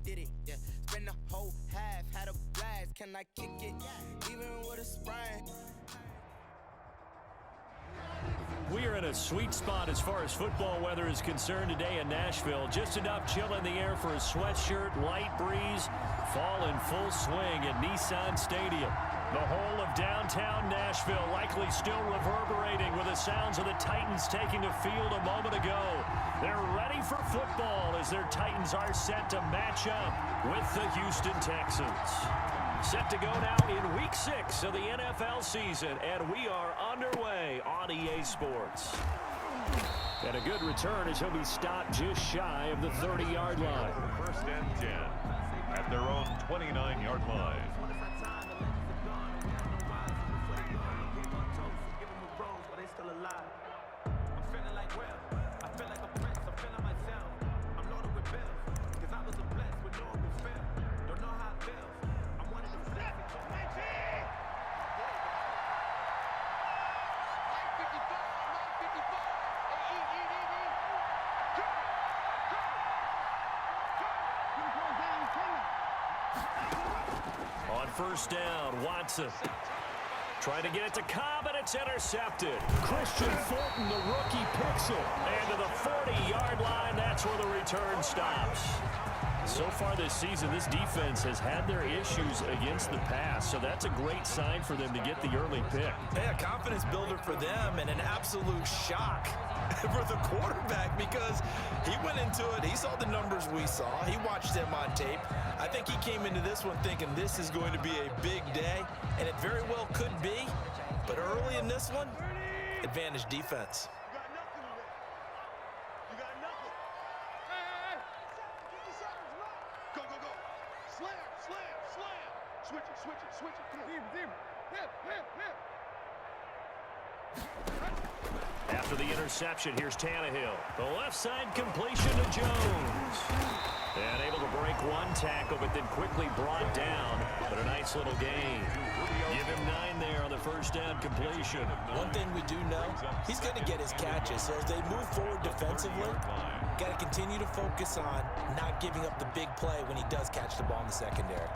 did it, yeah. Spend the whole half, had a blast. Can I kick it? Even with a sprain. We are in a sweet spot as far as football weather is concerned today in Nashville. Just enough chill in the air for a sweatshirt, light breeze, fall in full swing at Nissan Stadium. The whole of downtown Nashville likely still reverberating with the sounds of the Titans taking the field a moment ago. They're ready for football as their Titans are set to match up with the Houston Texans. Set to go now in Week 6 of the NFL season, and we are underway on EA Sports. And a good return as he'll be stopped just shy of the 30-yard line. First and 10 at their own 29-yard line. First down, Watson. Trying to get it to Cobb, and it's intercepted. Christian Fulton, the rookie, picks it. And to the 40-yard line, that's where the return stops. So far this season, this defense has had their issues against the pass, so that's a great sign for them to get the early pick. Yeah, confidence builder for them and an absolute shock for the quarterback because he went into it. He saw the numbers we saw. He watched them on tape. I think he came into this one thinking this is going to be a big day, and it very well could be. But early in this one, advantage defense. After the interception, here's Tannehill. The left side completion to Jones. And able to break one tackle, but then quickly brought down. But a nice little gain. Give him 9 there on the first down completion. One thing we do know, he's going to get his catches. So as they move forward defensively, got to continue to focus on not giving up the big play when he does catch the ball in the secondary.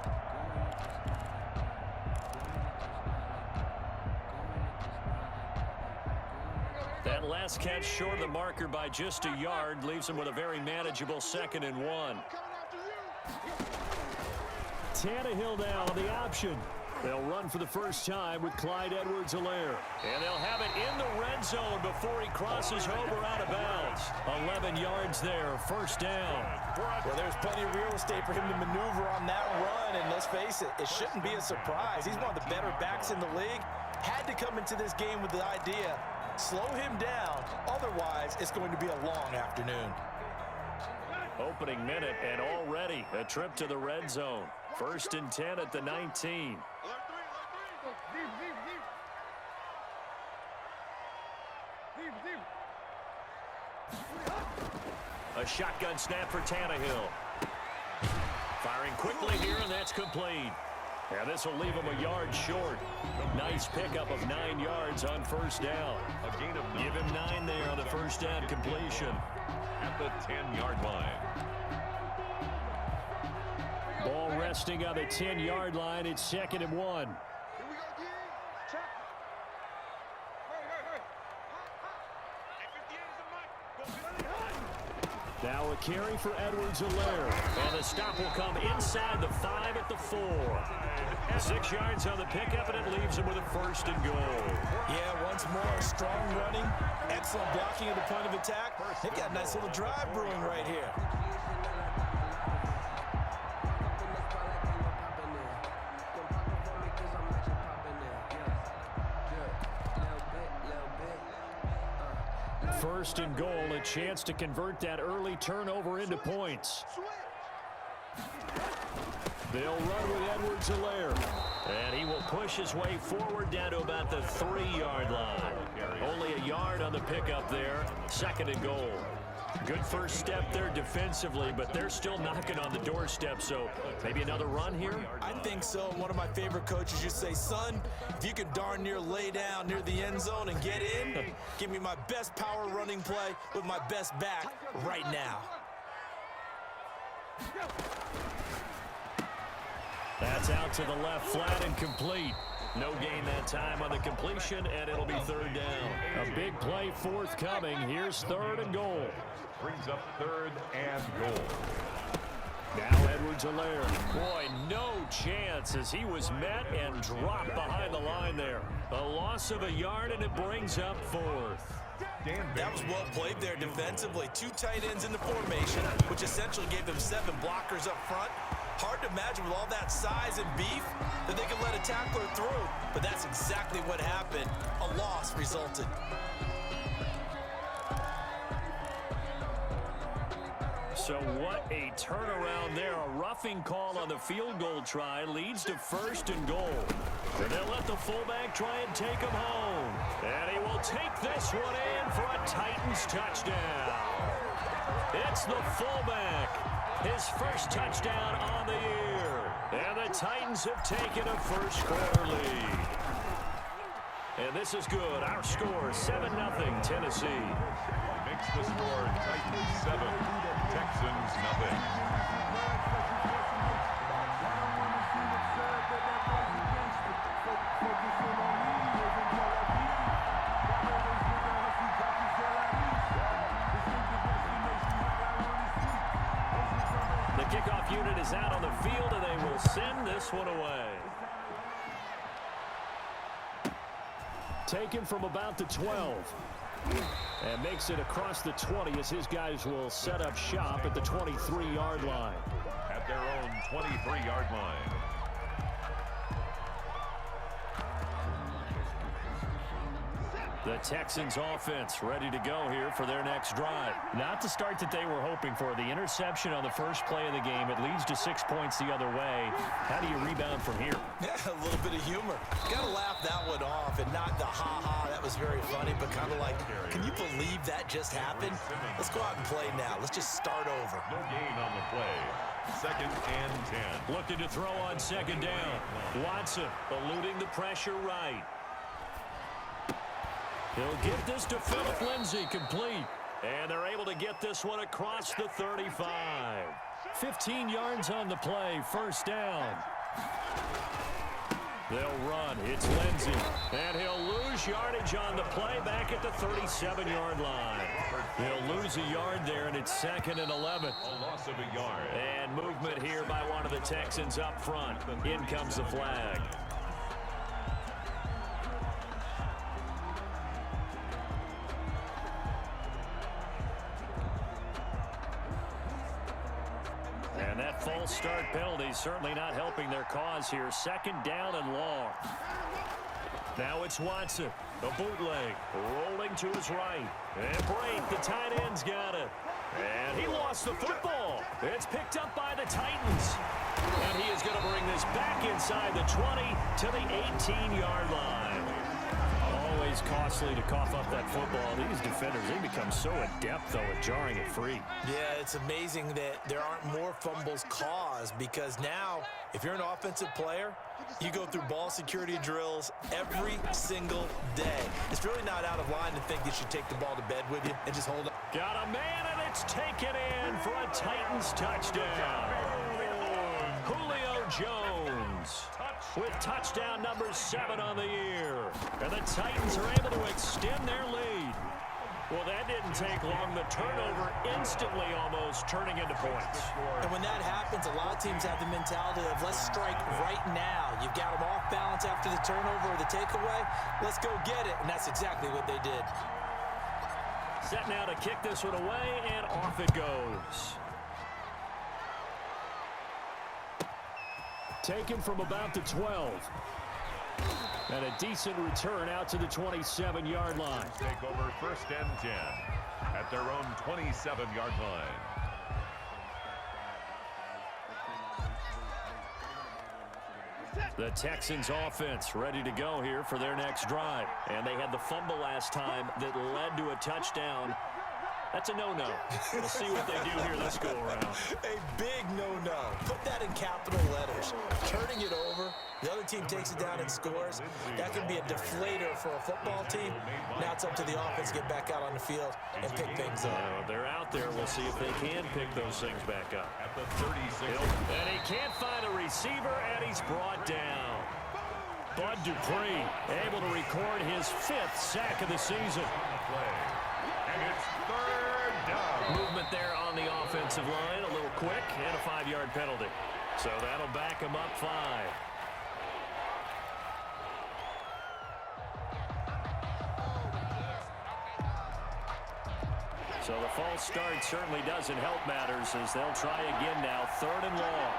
That last catch short of the marker by just a yard leaves him with a very manageable 2nd and 1. Tannehill now on the option. They'll run for the first time with Clyde Edwards-Helaire. And they'll have it in the red zone before he crosses over out of bounds. 11 yards there, first down. Well, there's plenty of real estate for him to maneuver on that run. And let's face it, it shouldn't be a surprise. He's one of the better backs in the league. Had to come into this game with the idea, slow him down. Otherwise, it's going to be a long afternoon. Opening minute and already a trip to the red zone. First and 10 at the 19. A shotgun snap for Tannehill. Firing quickly here, and that's complete. And this will leave him a yard short. Nice pickup of 9 yards on first down. A gain of 9. Give him 9 there on the first down completion. At the 10-yard line. Ball resting on the 10-yard line. It's 2nd and 1. Now a carry for Edwards-Helaire. And the stop will come inside the 5 at the 4. 6 yards on the pickup, and it leaves him with a first and goal. Yeah, once more, strong running, excellent blocking at the point of attack. They've got a nice little drive brewing right here. First and goal, a chance to convert that early turnover into points. They'll run with Edwards-Helaire. And he will push his way forward down to about the 3-yard line. Only a yard on the pickup there. 2nd and goal. Good first step there defensively, but they're still knocking on the doorstep, so maybe another run here? I think so. One of my favorite coaches used to say, son, if you can darn near lay down near the end zone and get in, give me my best power running play with my best back right now. That's out to the left, flat and complete. No gain that time on the completion, and it'll be third down. A big play forthcoming. Here's third and goal. Brings up third and goal. Now Edwards-Helaire. Boy, no chance as he was met and dropped behind the line there. A loss of a yard, and it brings up fourth. That was well played there defensively. Two tight ends in the formation, which essentially gave them 7 blockers up front. Hard to imagine with all that size and beef that they could let a tackler through. But that's exactly what happened. A loss resulted. So what a turnaround there. A roughing call on the field goal try leads to first and goal. And they'll let the fullback try and take him home. And he will take this one in for a Titans touchdown. It's the fullback. His first touchdown on the year. And the Titans have taken a first quarter lead. And this is good. Our score, 7-0 Tennessee. Makes the score Titans 7, Texans nothing. The kickoff unit is out on the field, and they will send this one away. Taken from about the 12. And makes it across the 20 as his guys will set up shop at the 23-yard line. At their own 23-yard line. The Texans offense ready to go here for their next drive. Not the start that they were hoping for. The interception on the first play of the game. It leads to 6 points the other way. How do you rebound from here? Yeah, a little bit of humor. Got to laugh that one off and not the ha-ha. That was very funny, but kind of like, can you believe that just happened? Let's go out and play now. Let's just start over. No gain on the play. 2nd and 10. Looking to throw on 2nd down. Watson eluding the pressure right. He'll get this to Phillip Lindsay, complete. And they're able to get this one across the 35. 15 yards on the play, first down. They'll run. It's Lindsay. And he'll lose yardage on the play back at the 37-yard line. He'll lose a yard there, and it's 2nd and 11. A loss of a yard. And movement here by one of the Texans up front. In comes the flag. And that false start penalty certainly not helping their cause here. 2nd down and long. Now it's Watson. A bootleg. Rolling to his right. And break. The tight end's got it. And he lost the football. It's picked up by the Titans. And he is going to bring this back inside the 20 to the 18-yard line. Always costly to cough up that football. These defenders, they become so adept, though, at jarring it free. Yeah, it's amazing that there aren't more fumbles caused because now, if you're an offensive player, you go through ball security drills every single day. It's really not out of line to think you should take the ball to bed with you and just hold it. Got a man, and it's taken in for a Titans touchdown. Julio Jones with touchdown number 7 on the year. And the Titans are able to extend their lead. Well, that didn't take long. The turnover instantly almost turning into points. And when that happens, a lot of teams have the mentality of let's strike right now. You've got them off balance after the turnover or the takeaway. Let's go get it. And that's exactly what they did. Set now to kick this one away, and off it goes. Taken from about the 12. And a decent return out to the 27-yard line. Take over 1st and 10 at their own 27-yard line. The Texans offense ready to go here for their next drive. And they had the fumble last time that led to a touchdown. That's a no-no. We'll see what they do here this go-around. A big no-no. Put that in capital letters. Turning it over, the other team takes it down and scores. That can be a deflator for a football team. Now it's up to the offense to get back out on the field and pick things up. They're out there. We'll see if they can pick those things back up. At the 36. And he can't find a receiver. receiver, and he's brought down. Bud Dupree able to record his 5th sack of the season. And it's third down. Movement there on the offensive line, a little quick, and a 5-yard penalty. So that'll back him up 5. So the false start certainly doesn't help matters as they'll try again now. 3rd and long.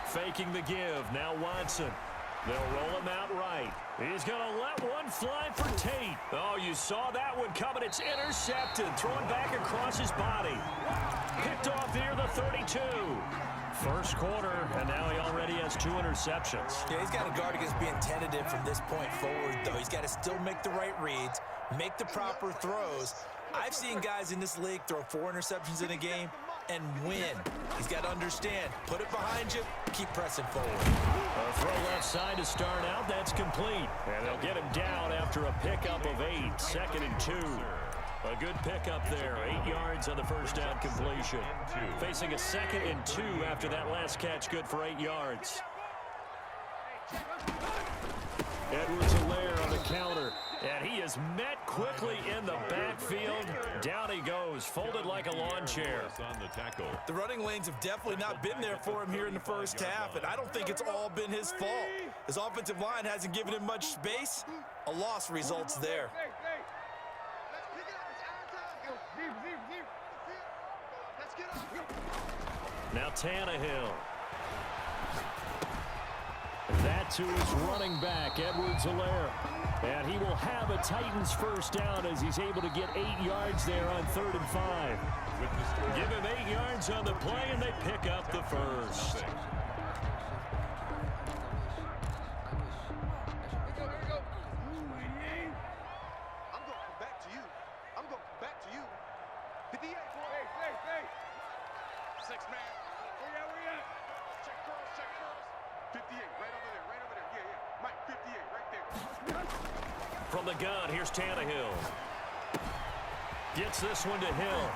Faking the give. Now Watson. They'll roll him out right. He's going to let one fly for Tate. Oh, you saw that one coming. It's intercepted. Thrown back across his body. Picked off near the 32. First quarter, and now he already has 2 interceptions. Yeah, he's got to guard against being tentative from this point forward, though. He's got to still make the right reads, make the proper throws. I've seen guys in this league throw 4 interceptions in a game and win. He's got to understand, put it behind you, keep pressing forward. A throw left side to start out, that's complete. And they'll get him down after a pickup of 8, 2nd and 2. A good pickup there, 8 yards on the first down completion. Facing a 2nd and 2 after that last catch, good for 8 yards. Edwards-Helaire on the counter, and he is met quickly in the backfield. Down he goes, folded like a lawn chair. The running lanes have definitely not been there for him here in the first half, and I don't think it's all been his fault. His offensive line hasn't given him much space. A loss results there. Now Tannehill. That to his running back, Edwards-Helaire. And he will have a Titans first down as he's able to get 8 yards there on 3rd and 5. Give him 8 yards on the play, and they pick up the first. From the gun, here's Tannehill. Gets this one to Hill.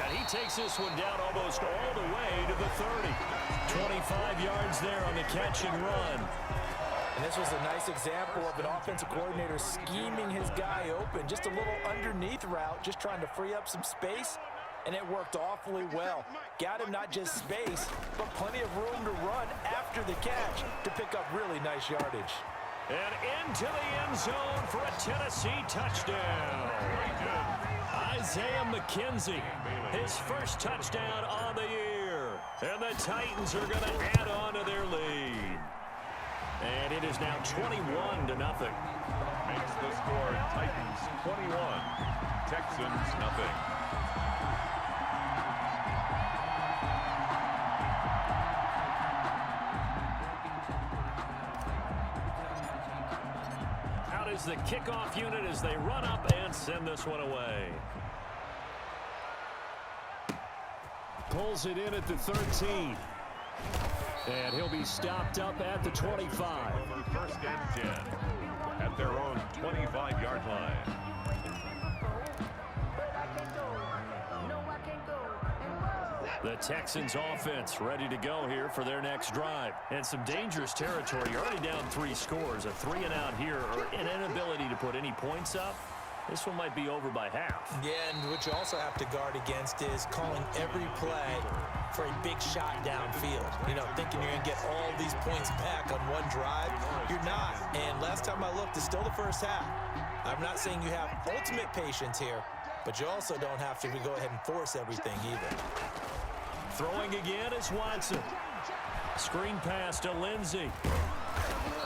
And he takes this one down almost all the way to the 30. 25 yards there on the catch and run. And this was a nice example of an offensive coordinator scheming his guy open. Just a little underneath route, just trying to free up some space. And it worked awfully well. Got him not just space, but plenty of room to run after the catch to pick up really nice yardage. And into the end zone for a Tennessee touchdown. Isaiah McKenzie, his first touchdown on the year. And the Titans are going to add on to their lead. And it is now 21-0. Makes the score Titans 21, Texans nothing. Is the kickoff unit as they run up and send this one away. Pulls it in at the 13. And he'll be stopped up at the 25. First and 10 at their own 25-yard line. The Texans offense ready to go here for their next drive. And some dangerous territory. You're already down 3 scores. A 3-and-out here or an inability to put any points up. This one might be over by half. Yeah, and what you also have to guard against is calling every play for a big shot downfield. You know, thinking you're going to get all these points back on one drive. You're not. And last time I looked, it's still the first half. I'm not saying you have ultimate patience here, but you also don't have to go ahead and force everything either. Throwing again is Watson. Screen pass to Lindsey.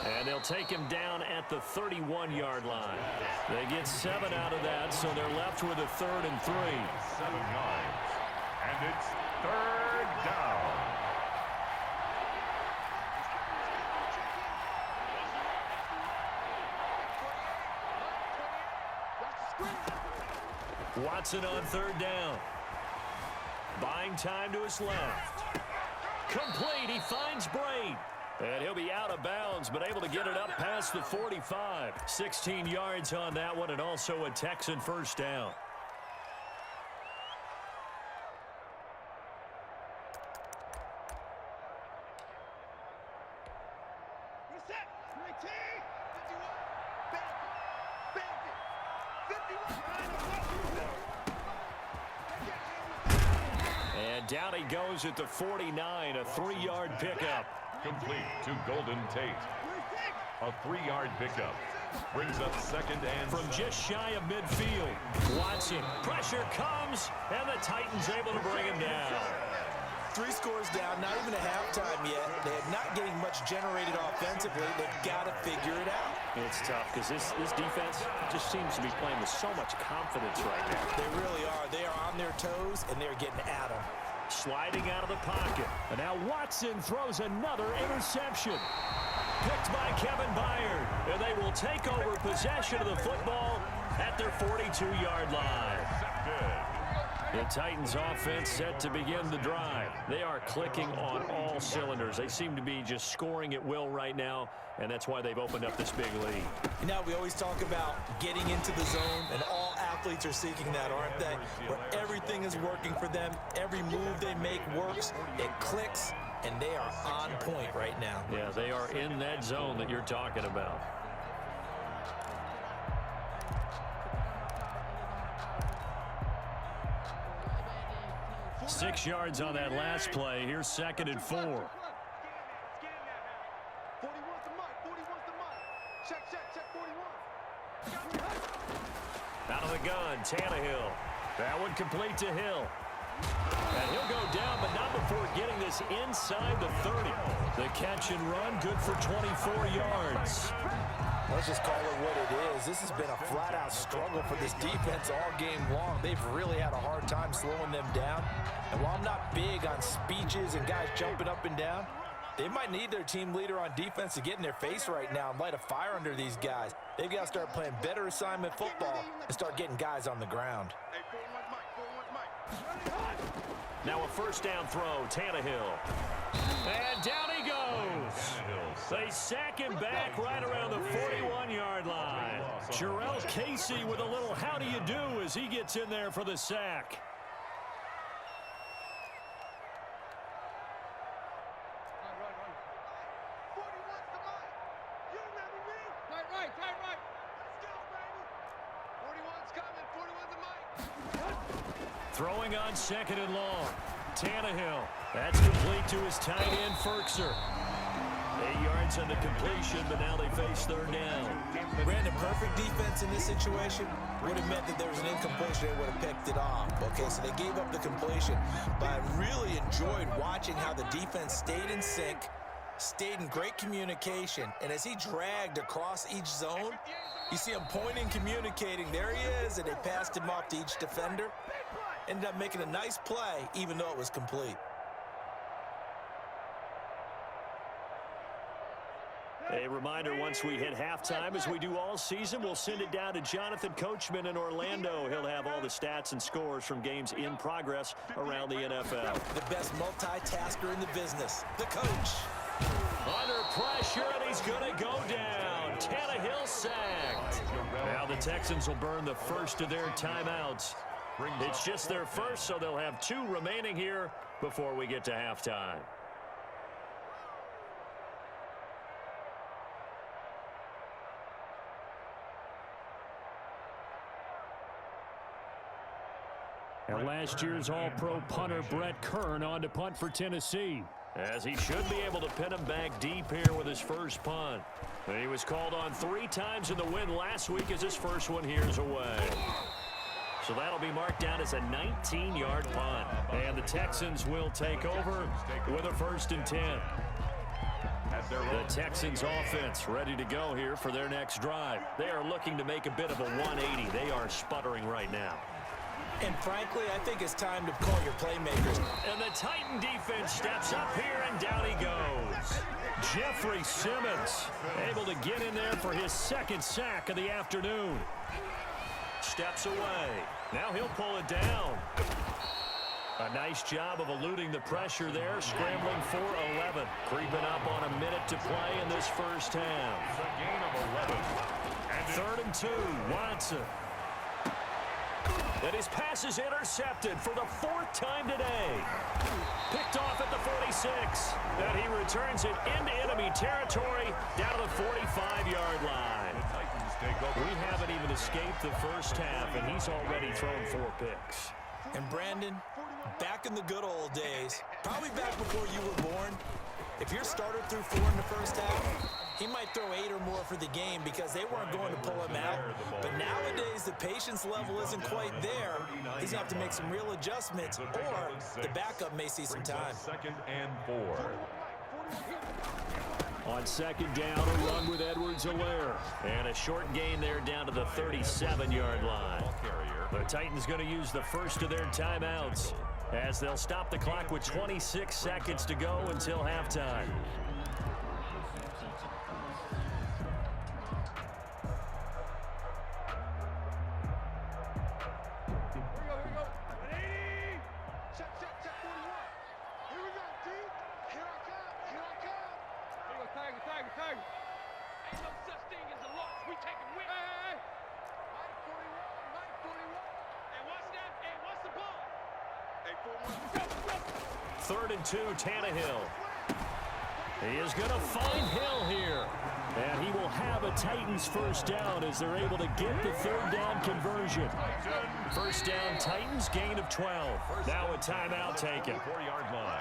And they'll take him down at the 31-yard line. They get 7 out of that, so they're left with a 3rd and 3. 7 yards. And it's 3rd down. Watson on 3rd down. Buying time to his left. Complete. He finds Braid. And he'll be out of bounds, but able to get it up past the 45. 16 yards on that one, and also a Texan first down. And down he goes at the 49, a 3-yard pickup. Complete to Golden Tate. A 3-yard pickup. Brings up second and from just shy of midfield. Watson, pressure comes, and the Titans able to bring him down. 3 scores down, not even a halftime yet. They're not getting much generated offensively. They've got to figure it out. It's tough because this defense just seems to be playing with so much confidence right now. They really are. They are on their toes, and they're getting at them. Sliding out of the pocket. And now Watson throws another interception. Picked by Kevin Byard. And they will take over possession of the football at their 42-yard line. The Titans offense set to begin the drive. They are clicking on all cylinders. They seem to be just scoring at will right now, and that's why they've opened up this big lead. You know, we always talk about getting into the zone, and all athletes are seeking that, aren't they? Where everything is working for them, every move they make works, it clicks, and they are on point right now. Yeah, they are in that zone that you're talking about. Six yards on that last play. Here's 2nd and 4. Out of the gun, Tannehill. That one complete to Hill. And he'll go down, but not before getting this inside the 30. The catch and run, good for 24 yards. Let's just call it what it is. This has been a flat-out struggle for this defense all game long. They've really had a hard time slowing them down. And while I'm not big on speeches and guys jumping up and down, they might need their team leader on defense to get in their face right now and light a fire under these guys. They've got to start playing better assignment football and start getting guys on the ground. Now a first down throw, Tannehill. And down he goes. They sack him back right around the 41-yard line. Jarrell Casey with a little how do you do as he gets in there for the sack. Throwing on 2nd and long. Tannehill. That's complete to his tight end, Ferkser. 8 yards on the completion, but now they face 3rd down. Brandon, perfect defense in this situation would have meant that there was an incompletion. They would have picked it off. Okay, so they gave up the completion. But I really enjoyed watching how the defense stayed in sync, stayed in great communication, and as he dragged across each zone, you see him pointing, communicating. There he is, and they passed him off to each defender. Ended up making a nice play, even though it was complete. A reminder, once we hit halftime, as we do all season, we'll send it down to Jonathan Coachman in Orlando. He'll have all the stats and scores from games in progress around the NFL. The best multitasker in the business, the coach. Under pressure, and he's going to go down. Tannehill sacked. Now the Texans will burn the first of their timeouts. It's just their first, so they'll have 2 remaining here before we get to halftime. And last year's All-Pro punter Brett Kern on to punt for Tennessee, as he should be able to pin him back deep here with his first punt. And he was called on 3 times in the win last week as his first one here's away. So that'll be marked down as a 19-yard punt. And the Texans will take over with a 1st and 10. The Texans offense ready to go here for their next drive. They are looking to make a bit of a 180. They are sputtering right now. And frankly, I think it's time to call your playmakers. And the Titan defense steps up here, and down he goes. Jeffrey Simmons able to get in there for his 2nd sack of the afternoon. Steps away. Now he'll pull it down. A nice job of eluding the pressure there, scrambling for 11. Creeping up on a minute to play in this first half. a gain of 11. And 3rd and 2, Watson. And his pass is intercepted for the 4th time today. Picked off at the 46. And he returns it into enemy territory down to the 45-yard line. We haven't even escaped the first half, and he's already thrown 4 picks. And Brandon, back in the good old days, probably back before you were born, if your starter threw 4 in the first half, he might throw 8 or more for the game because they weren't going to pull him out. But nowadays, the patience level isn't quite there. He's going to have to make some real adjustments, or the backup may see some time. 2nd and 4. On 2nd down, a run with Edwards-Helaire. And a short gain there down to the 37-yard line. The Titans going to use the first of their timeouts as they'll stop the clock with 26 seconds to go until halftime. Third and 2, Tannehill. He is going to find Hill here. And he will have a Titans first down as they're able to get the 3rd down conversion. First down, Titans, gain of 12. Now a timeout taken.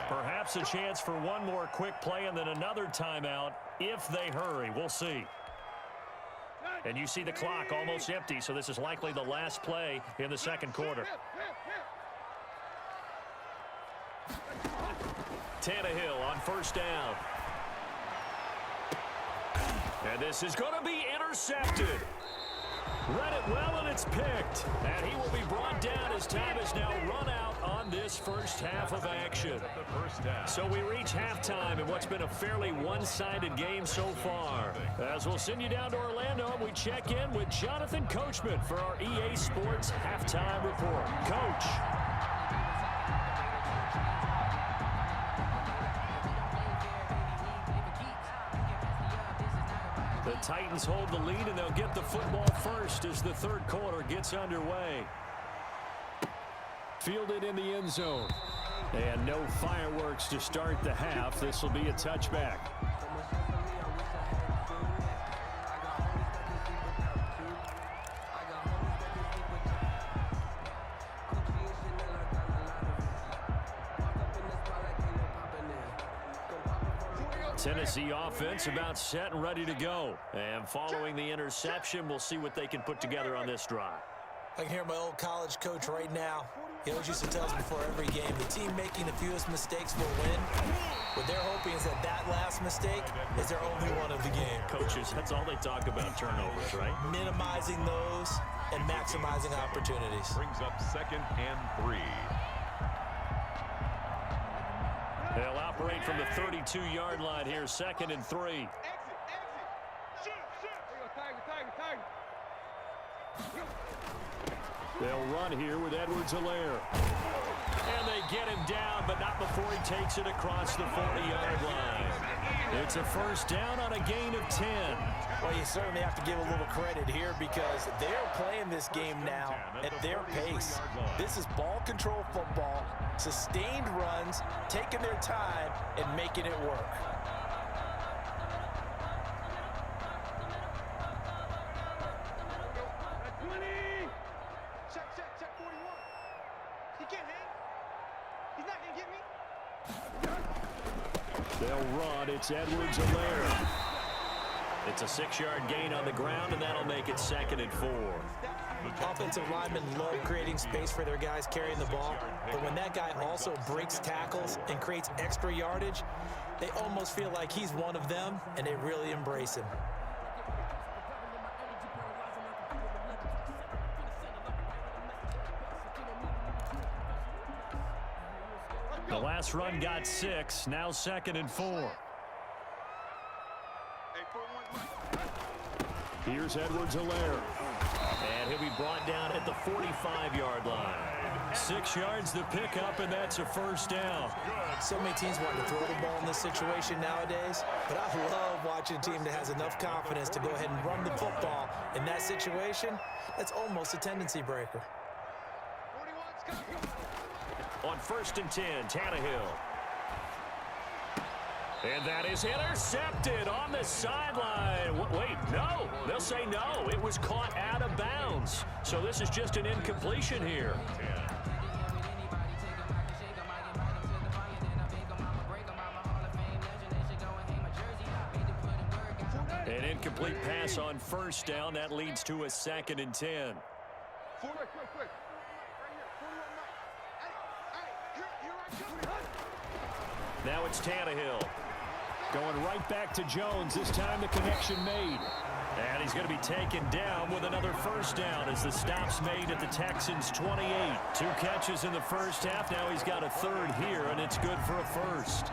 Perhaps a chance for one more quick play and then another timeout if they hurry. We'll see. And you see the clock almost empty, so this is likely the last play in the 2nd quarter. Tannehill on first down. And this is going to be intercepted. Read it well, and it's picked. And he will be brought down as time is now run out on this first half of action. So we reach halftime in what's been a fairly one-sided game so far. As we'll send you down to Orlando, we check in with Jonathan Coachman for our EA Sports Halftime Report. Coach. The Titans hold the lead, and they'll get the football first as the 3rd quarter gets underway. Fielded in the end zone. And no fireworks to start the half. This will be a touchback. Tennessee offense about set and ready to go. And following the interception, we'll see what they can put together on this drive. I can hear my old college coach right now. He always used to tell us before every game, the team making the fewest mistakes will win. What they're hoping is that that last mistake is their only one of the game. Coaches, that's all they talk about, turnovers, right? Minimizing those and maximizing opportunities. Brings up 2nd and 3. They'll operate from the 32-yard line here, 2nd and 3. They'll run here with Edwards-Helaire. And they get him down, but not before he takes it across the 40-yard line. It's a first down on a gain of 10. Well, you certainly have to give a little credit here because they're playing this game now at their pace. This is ball control football, sustained runs, taking their time, and making it work. They'll run. It's Edwards-Helaire. It's a 6-yard gain on the ground, and that'll make it 2nd and 4. Offensive linemen love creating space for their guys carrying the ball, but when that guy also breaks tackles and creates extra yardage, they almost feel like he's one of them, and they really embrace him. The last run got 6, now 2nd and 4. Here's Edwards-Helaire. And he'll be brought down at the 45-yard line. 6 yards the pickup, and that's a first down. So many teams want to throw the ball in this situation nowadays, but I love watching a team that has enough confidence to go ahead and run the football. In that situation, that's almost a tendency breaker. On 1st and 10, Tannehill. And that is intercepted on the sideline. Wait, no. They'll say no. It was caught out of bounds. So this is just an incompletion here. An incomplete pass on first down. That leads to a 2nd and 10. Now it's Tannehill. Going right back to Jones. This time the connection made. And he's going to be taken down with another first down as the stop's made at the Texans' 28. 2 catches in the first half. Now he's got a 3rd here, and it's good for a 1st.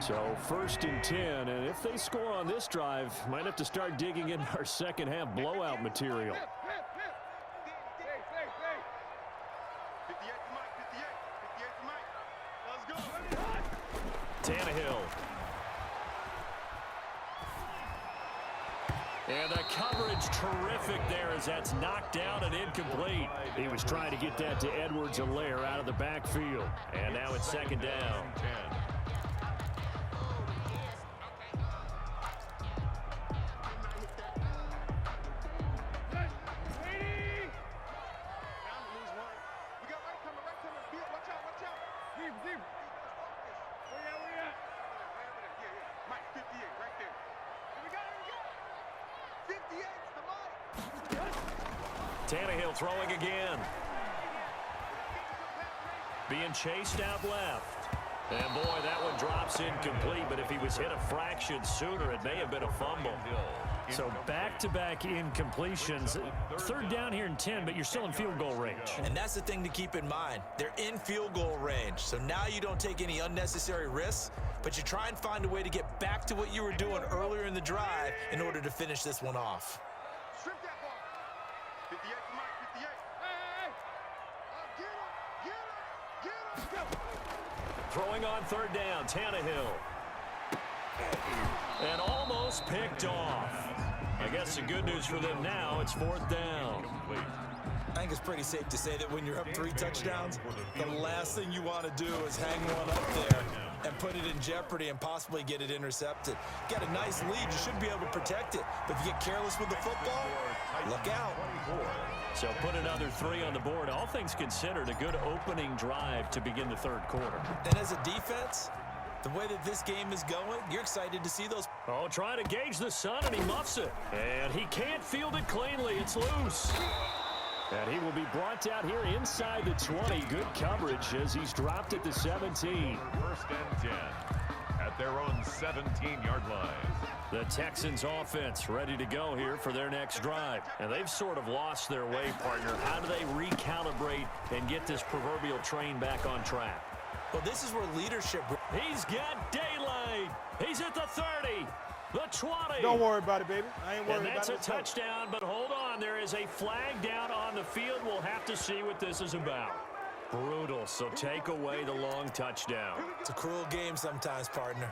So 1st and 10, and if they score on this drive, might have to start digging in our second half blowout material. Tannehill. And the coverage terrific there as that's knocked down and incomplete. He was trying to get that to Edwards-Helaire out of the backfield. And now it's 2nd down. Tannehill throwing again. Being chased out left. And boy, that one drops incomplete, but if he was hit a fraction sooner, it may have been a fumble. So back-to-back incompletions. 3rd down here and 10, but you're still in field goal range. And that's the thing to keep in mind. They're in field goal range. So now you don't take any unnecessary risks, but you try and find a way to get back to what you were doing earlier in the drive in order to finish this one off. Throwing on 3rd down, Tannehill. And almost picked off. I guess the good news for them now, it's 4th down. I think it's pretty safe to say that when you're up 3 touchdowns, the last thing you want to do is hang one up there and put it in jeopardy and possibly get it intercepted. Got a nice lead, you should be able to protect it. But if you get careless with the football, look out. So put another 3 on the board. All things considered, a good opening drive to begin the 3rd quarter. And as a defense, the way that this game is going, you're excited to see those. Oh, trying to gauge the sun, and he muffs it. And he can't field it cleanly. It's loose. And he will be brought down here inside the 20. Good coverage as he's dropped at the 17. 1st and 10 at their own 17-yard line. The Texans offense ready to go here for their next drive. And they've sort of lost their way, partner. How do they recalibrate and get this proverbial train back on track? Well, this is where leadership. He's got daylight. He's at the 30. The 20. Don't worry about it, baby. I ain't worried about it. And that's a touchdown, but hold on. There is a flag down on the field. We'll have to see what this is about. Brutal, so take away the long touchdown. It's a cruel game sometimes, partner.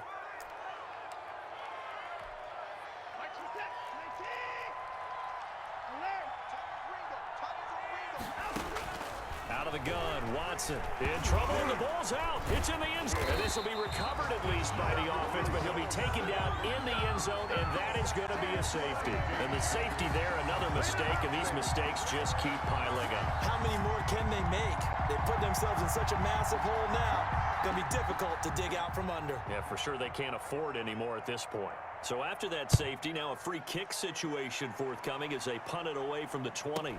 Out of the gun, Watson in trouble, and the ball's out. It's in the end zone. And this will be recovered at least by the offense, but he'll be taken down in the end zone, and that is going to be a safety. And the safety there, another mistake, and these mistakes just keep piling up. How many more can they make? They put themselves in such a massive hole now. Going to be difficult to dig out from under. Yeah, for sure they can't afford anymore at this point. So after that safety, now a free kick situation forthcoming as they punt it away from the 20.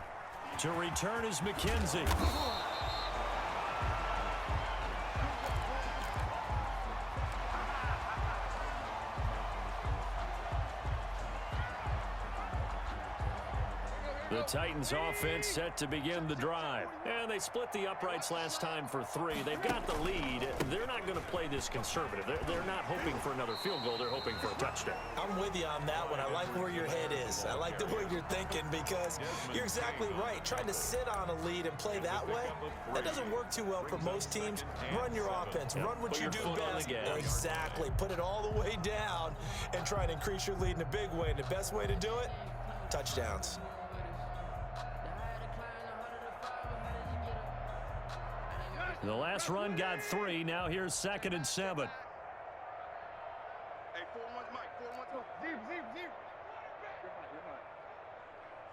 To return is McKenzie. The Titans offense set to begin the drive. And they split the uprights last time for 3. They've got the lead. They're not going to play this conservative. They're not hoping for another field goal. They're hoping for a touchdown. I'm with you on that one. I like where your head is. I like the way you're thinking because you're exactly right. Trying to sit on a lead and play that way, that doesn't work too well for most teams. Run your offense. Run what you do best. Exactly. Put it all the way down and try and increase your lead in a big way. And the best way to do it, touchdowns. The last run got 3. Now here's 2nd and 7. Hey, 4-1's Mike. 4-1's Mike. Zero.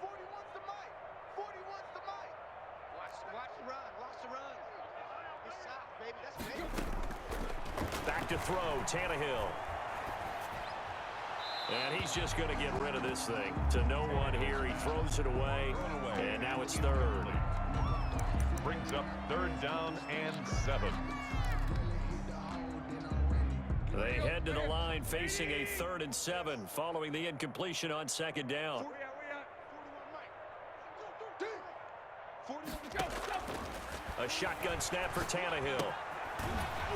41's the Mike. 41's the Mike. Watch the run. Watch the run. It's south, baby. That's baby. Back to throw, Tannehill. And he's just going to get rid of this thing. To no one here. He throws it away. And now it's 3rd. Brings up 3rd down and 7. They head to the line facing a 3rd and 7 following the incompletion on 2nd down. 41 Mike. A shotgun snap for Tannehill.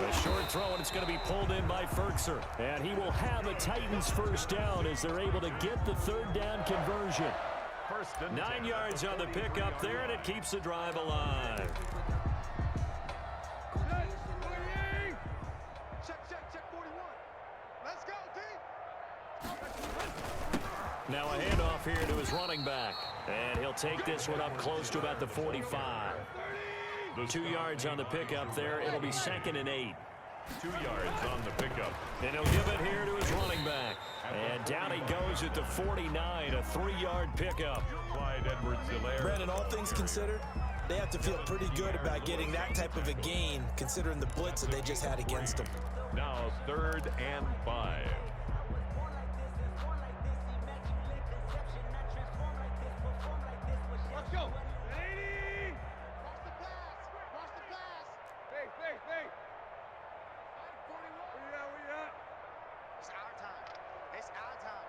A short throw, and it's going to be pulled in by Ferkser. And he will have a Titans 1st down as they're able to get the 3rd down conversion. 9 yards on the pickup there, and it keeps the drive alive. Check 41. Let's go, team. Now a handoff here to his running back. And he'll take this one up close to about the 45. 2 yards on the pickup there. It'll be 2nd and 8. 2 yards on the pickup. And he'll give it here to his running back. And down he goes at the 49, a 3-yard pickup. Clyde Edwards-Helaire. Brandon, all things considered, they have to feel pretty good about getting that type of a gain, considering the blitz that they just had against them. Now 3rd and 5. Let's go. 80. Watch the pass. Watch the pass. Hey. 41. Where you at? It's our time. It's our time.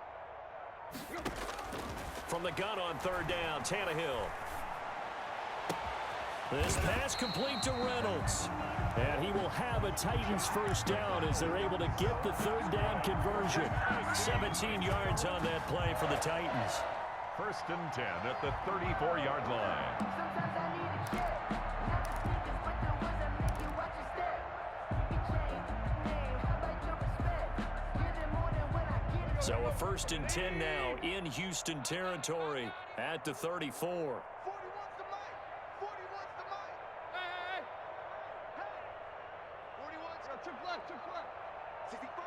From the gun on 3rd down, Tannehill. This pass complete to Reynolds. And he will have a Titans 1st down as they're able to get the 3rd down conversion. 17 yards on that play for the Titans. 1st and 10 at the 34-yard line. So a 1st and 10 now in Houston territory at the 34. 41's the Mike. 41's the Mike. Hey. 41's took left. 65.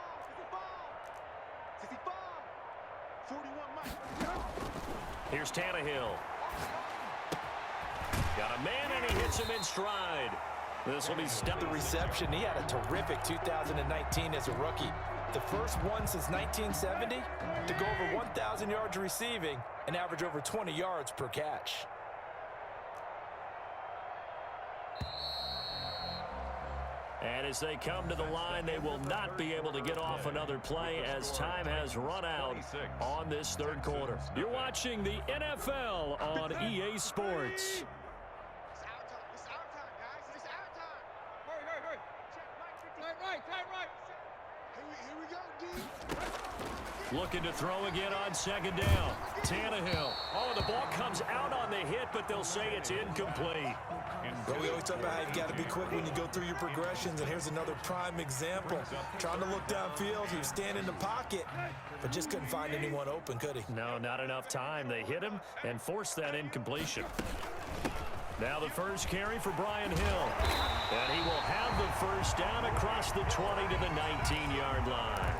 41 Mike. Here's Tannehill. Got a man, and he hits him in stride. This will be stuck. The reception, he had a terrific 2019 as a rookie. The first one since 1970 to go over 1,000 yards receiving and average over 20 yards per catch. And as they come to the line, they will not be able to get off another play as time has run out on this 3rd quarter. You're watching the NFL on EA Sports. It's our time, guys. It's our time. Hurry. Check Mike 50. Tight right. Here we go, D. Looking to throw again on 2nd down. Tannehill. Oh, the ball comes out on the hit, but they'll say it's incomplete. But we always talk about how you've got to be quick when you go through your progressions, and here's another prime example. Trying to look downfield, he was standing in the pocket, but just couldn't find anyone open, could he? No, not enough time. They hit him and forced that incompletion. Now the first carry for Brian Hill. And he will have the 1st down across the 20 to the 19-yard line.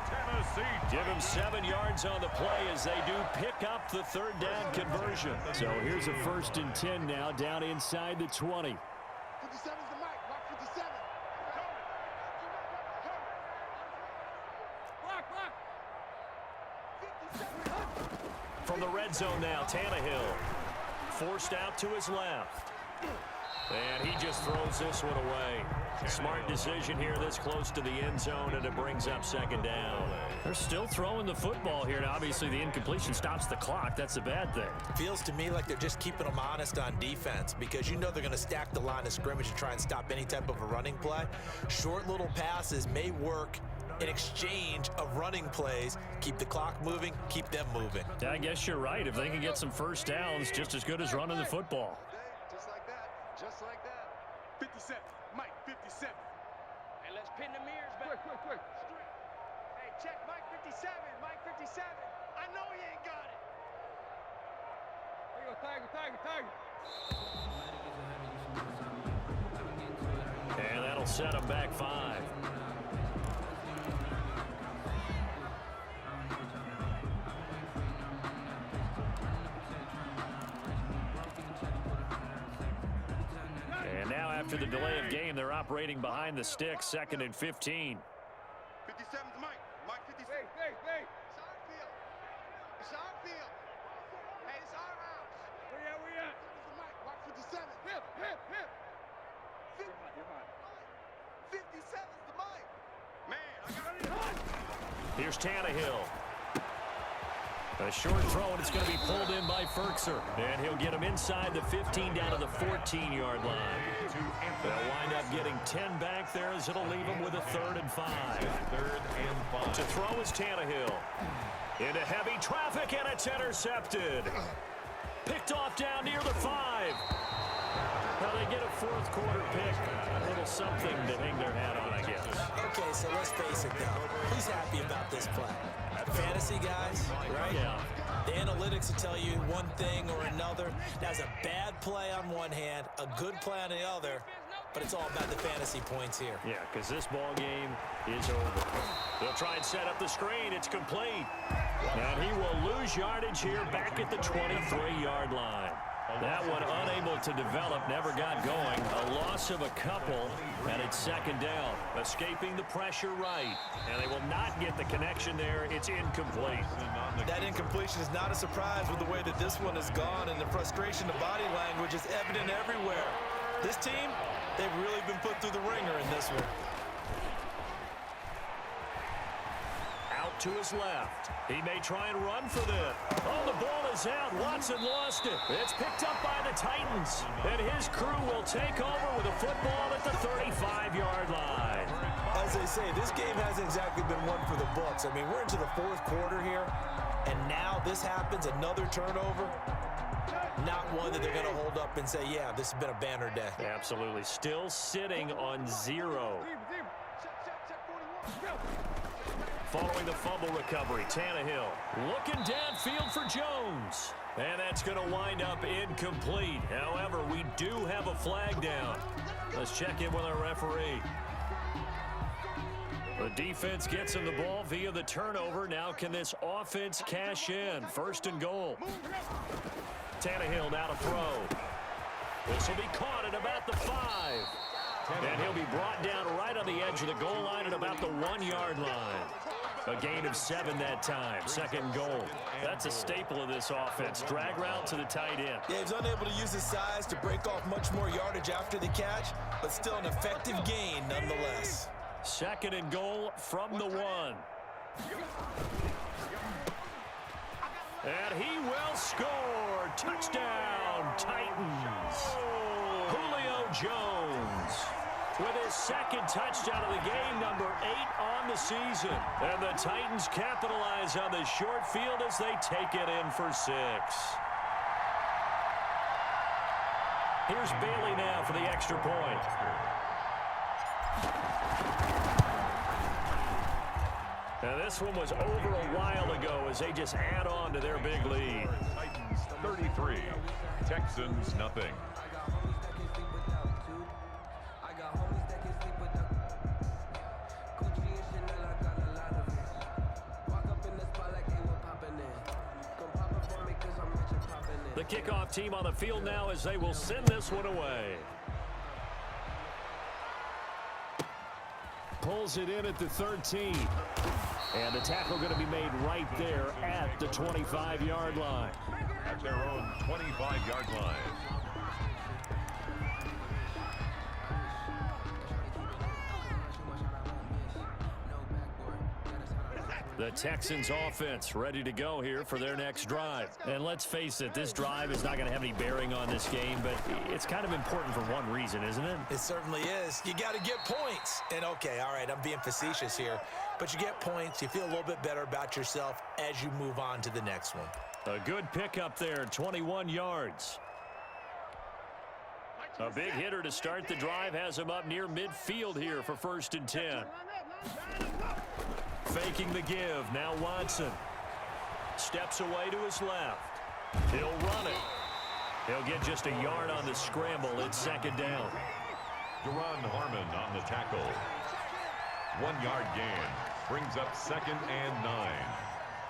Give him 7 yards on the play as they do pick up the 3rd down conversion. So here's a 1st and 10 now down inside the 20. 57's the Mike. Mark 57. Block. 57. From the red zone now, Tannehill. Forced out to his left. And he just throws this one away. Smart decision here this close to the end zone, and it brings up 2nd down. They're still throwing the football here, and obviously the incompletion stops the clock. That's a bad thing. Feels to me like they're just keeping them honest on defense because you know they're going to stack the line of scrimmage to try and stop any type of a running play. Short little passes may work in exchange of running plays. Keep the clock moving, keep them moving. I guess you're right. If they can get some 1st downs, just as good as running the football. Just like that. 57. Mike 57. Hey, let's pin the mirrors back. Quick. Hey, check Mike 57. Mike 57. I know he ain't got it. There you go, Tiger. That'll set them back 5. And now after the delay of game, they're operating behind the sticks, 2nd and 15. 57's Mike. Mike 57. Hey. It's our field. It's our field. Hey, it's our house. Where we at? Mike. Mike 57. Hip. 57's the Mike. Man, I got it. Here's Tannehill. A short throw, and it's going to be pulled in by Ferkser. And he'll get him inside the 15 down to the 14-yard line. They'll wind up getting 10 back there as it'll leave them with a 3rd and 5. 3rd and 5. To throw is Tannehill. Into heavy traffic, and it's intercepted. Picked off down near the 5. Now they get a 4th quarter pick. A little something to hang their hat on, I guess. Okay, so let's face it, though. Who's happy about this play? Fantasy guys, right? Yeah. The analytics will tell you one thing or another. That's a bad play on one hand, a good play on the other, but it's all about the fantasy points here. Yeah, because this ball game is over. They'll try and set up the screen. It's complete. And he will lose yardage here back at the 23-yard line. That one unable to develop, never got going. A loss of a couple, and it's 2nd down. Escaping the pressure right. And they will not get the connection there. It's incomplete. That incompletion is not a surprise with the way that this one has gone, and the frustration of body language is evident everywhere. This team, they've really been put through the ringer in this one. Out to his left. He may try and run for this. Oh, the ball is out. Watson lost it. It's picked up by the Titans. And his crew will take over with a football at the 35-yard line. As they say, this game hasn't exactly been one for the books. I mean, we're into the 4th quarter here, and now this happens, another turnover. Not one that they're going to hold up and say, yeah, this has been a banner day. Absolutely. Still sitting on 0. Following the fumble recovery, Tannehill looking downfield for Jones. And that's going to wind up incomplete. However, we do have a flag down. Let's check in with our referee. The defense gets him the ball via the turnover. Now can this offense cash in? 1st and goal. Tannehill now to throw. This will be caught at about the 5. And he'll be brought down right on the edge of the goal line at about the 1-yard line. A gain of 7 that time. 2nd goal. That's a staple of this offense. Drag route to the tight end. Yeah, he's unable to use his size to break off much more yardage after the catch, but still an effective gain nonetheless. 2nd and goal from the 1. And he will score. Touchdown, Titans. Julio Jones with his 2nd touchdown of the game, number 8 on the season. And the Titans capitalize on the short field as they take it in for 6. Here's Bailey now for the extra point. Now this one was over a while ago as they just add on to their big lead. Titans 33, Texans nothing. The kickoff team on the field now as they will send this one away. Pulls it in at the 13. And the tackle going to be made right there at the 25-yard line. At their own 25-yard line. The Texans offense ready to go here for their next drive. And let's face it, this drive is not going to have any bearing on this game, but it's kind of important for one reason, isn't it? It certainly is. You got to get points. And okay, all right, I'm being facetious here, but you get points, you feel a little bit better about yourself as you move on to the next one. A good pickup there, 21 yards. A big hitter to start the drive has him up near midfield here for 1st and 10. Faking the give, now Watson. Steps away to his left. He'll run it. He'll get just a yard on the scramble. It's 2nd down. Duron Harmon on the tackle. 1-yard gain. Brings up 2nd and 9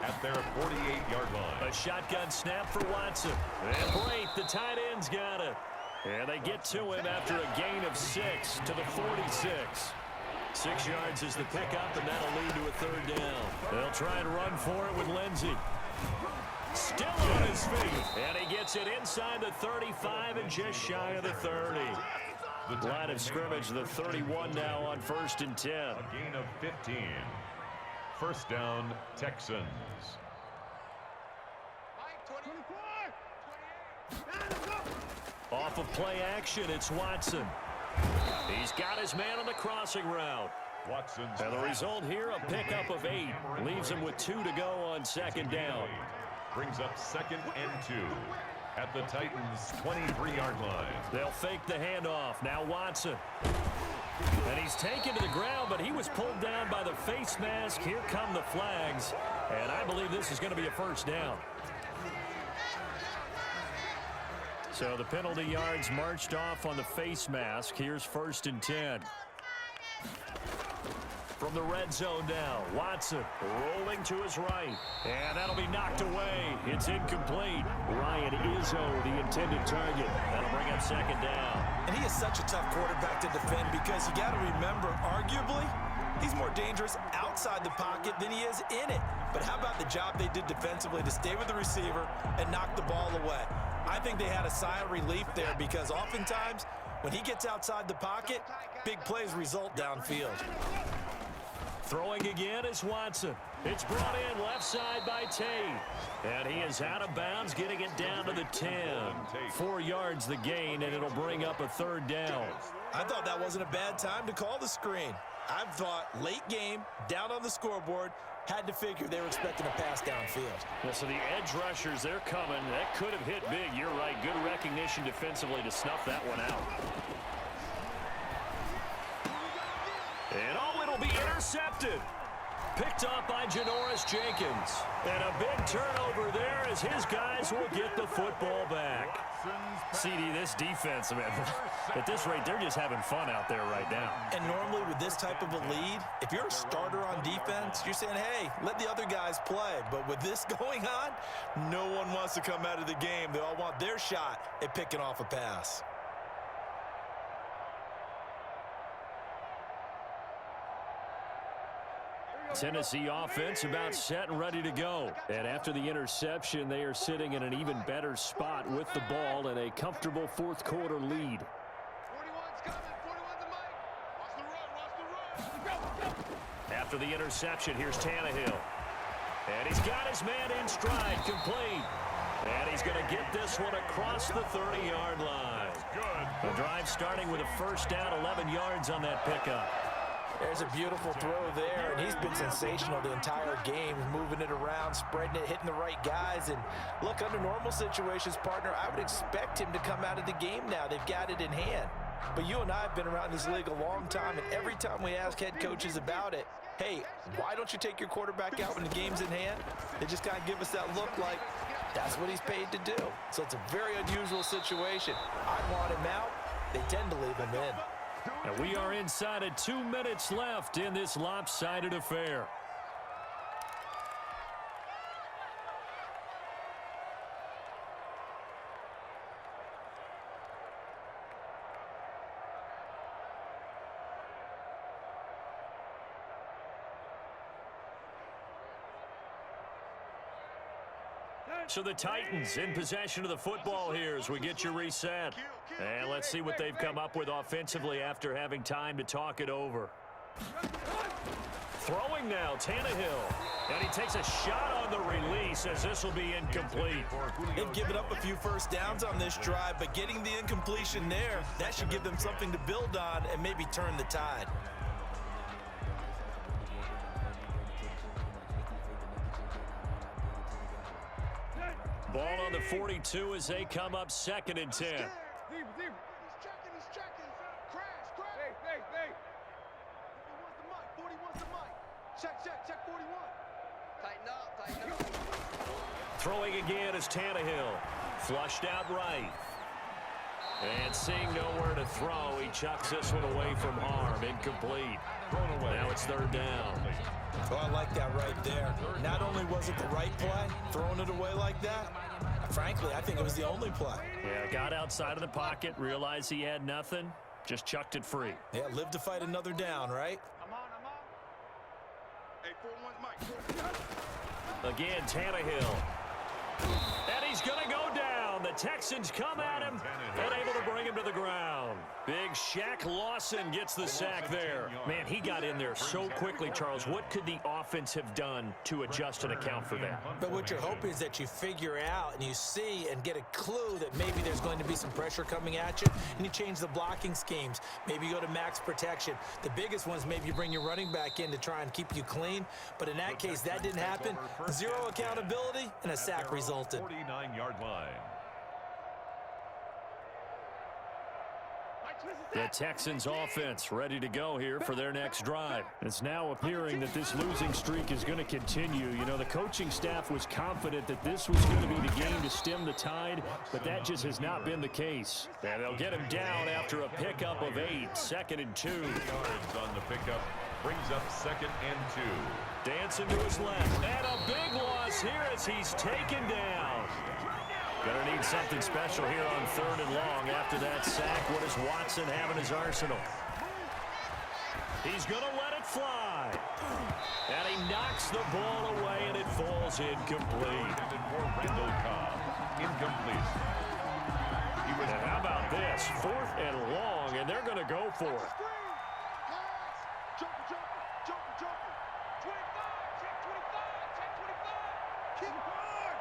at their 48-yard line. A shotgun snap for Watson. And Brate, the tight end's got it. And they get to him after a gain of 6 to the 46. 6 yards is the pickup, and that'll lead to a 3rd down. They'll try and run for it with Lindsey. Still on his feet. And he gets it inside the 35 and just shy of the 30. The line of scrimmage, the 31 now on 1st and 10. A gain of 15. 1st down, Texans. Off of play action, it's Watson. He's got his man on the crossing route. Watson's and the result here, a pickup of 8. Leaves him with 2 to go on 2nd down. Brings up 2nd and 2 at the Titans' 23-yard line. They'll fake the handoff. Now Watson. And he's taken to the ground, but he was pulled down by the face mask. Here come the flags. And I believe this is going to be a 1st down. So the penalty yards marched off on the face mask. Here's 1st and 10. From the red zone now, Watson rolling to his right. And that'll be knocked away. It's incomplete. Ryan Izzo, the intended target. That'll bring up 2nd down. And he is such a tough quarterback to defend because you got to remember, arguably, he's more dangerous outside the pocket than he is in it. But how about the job they did defensively to stay with the receiver and knock the ball away? I think they had a sigh of relief there because oftentimes when he gets outside the pocket, big plays result downfield. Throwing again is Watson. It's brought in left side by Tate. And he is out of bounds, getting it down to the 10. 4 yards the gain, and it'll bring up a 3rd down. I thought that wasn't a bad time to call the screen. I thought late game, down on the scoreboard, had to figure they were expecting a pass downfield. Yeah, so the edge rushers, they're coming. That could have hit big. You're right. Good recognition defensively to snuff that one out. And it'll be intercepted. Picked up by Janoris Jenkins. And a big turnover there as his guys will get the football back. CD, this defense, man, at this rate, they're just having fun out there right now. And normally with this type of a lead, if you're a starter on defense, you're saying, hey, let the other guys play. But with this going on, no one wants to come out of the game. They all want their shot at picking off a pass. Tennessee offense about set and ready to go. And after the interception, they are sitting in an even better spot with the ball and a comfortable 4th quarter lead. 41's coming. 41's the mic. Watch the run. After the interception, here's Tannehill. And he's got his man in stride, complete. And he's going to get this one across the 30-yard line. The drive starting with a 1st down, 11 yards on that pickup. There's a beautiful throw there, and he's been sensational the entire game, moving it around, spreading it, hitting the right guys. And look, under normal situations, partner, I would expect him to come out of the game now. They've got it in hand. But you and I have been around this league a long time, and every time we ask head coaches about it, hey, why don't you take your quarterback out when the game's in hand? They just kind of give us that look like that's what he's paid to do. So it's a very unusual situation. I'd want him out. They tend to leave him in. And we are inside of 2 minutes left in this lopsided affair. So the Titans in possession of the football here as we get you reset. And let's see what they've come up with offensively after having time to talk it over. Throwing now, Tannehill. And he takes a shot on the release as this will be incomplete. They've given up a few 1st downs on this drive, but getting the incompletion there, that should give them something to build on and maybe turn the tide. Ball on the 42 as they come up 2nd and 10. He's checking. Crash. Hey. 41's the mic. Check 41. Tighten up. Throwing again is Tannehill. Flushed out right. And seeing nowhere to throw, he chucks this one away from harm. Incomplete. Now it's third down. Oh, I like that right there. Not only was it the right play, throwing it away like that, frankly, I think it was the only play. Yeah, got outside of the pocket, realized he had nothing, just chucked it free. Yeah, live to fight another down, right? I'm on. Hey, 4-1, Mike. Again, Tannehill. And he's going to go down. The Texans come at him and able to bring him to the ground. Big Shaq Lawson gets the sack there. Man, he got in there so quickly, Charles. What could the offense have done to adjust and account for that? But what you're hoping is that you figure out and you see and get a clue that maybe there's going to be some pressure coming at you, and you change the blocking schemes. Maybe you go to max protection. The biggest ones, maybe you bring your running back in to try and keep you clean. But in that case, that didn't happen. Zero accountability, and a sack resulted. 49-yard line. The Texans offense ready to go here for their next drive. It's now appearing that this losing streak is going to continue. You know, the coaching staff was confident that this was going to be the game to stem the tide, but that just has not been the case. And they'll get him down after a pickup of 8, 2nd and 2. Yards on the pickup brings up 2nd and 2. Dancing to his left. And a big loss here as he's taken down. Gonna need something special here on 3rd and long. After that sack, what does Watson have in his arsenal? He's gonna let it fly. And he knocks the ball away, and it falls incomplete. For Randall Cobb. Incomplete. And how about this? 4th and long, and they're gonna go for it. Jumper. 25, check 25. Keep hard.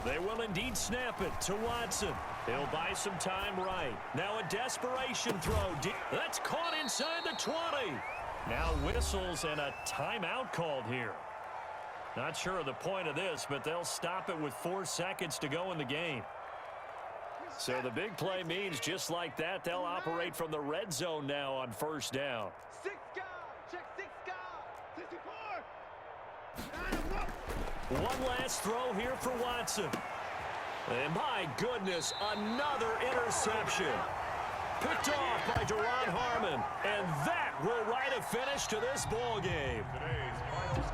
They will indeed snap it to Watson. He'll buy some time right. Now a desperation throw. That's caught inside the 20. Now whistles and a timeout called here. Not sure of the point of this, but they'll stop it with 4 seconds to go in the game. So the big play means just like that, they'll operate from the red zone now on 1st down. 6 guys. Check 6 guys. 64. One last throw here for Watson. And my goodness, another interception. Picked off by Duron Harmon. And that will write a finish to this ball game.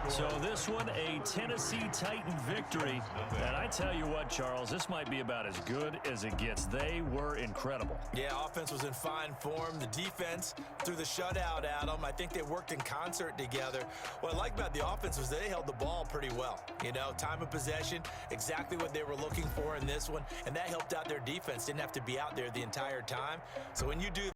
So this one, a Tennessee Titan victory. And I tell you what, Charles, this might be about as good as it gets. They were incredible. Yeah, offense was in fine form. The defense threw the shutout at them. I think they worked in concert together. What I like about the offense was they held the ball pretty well. You know, time of possession, exactly what they were looking for in this one. And that helped out their defense. Didn't have to be out there the entire time. So when you do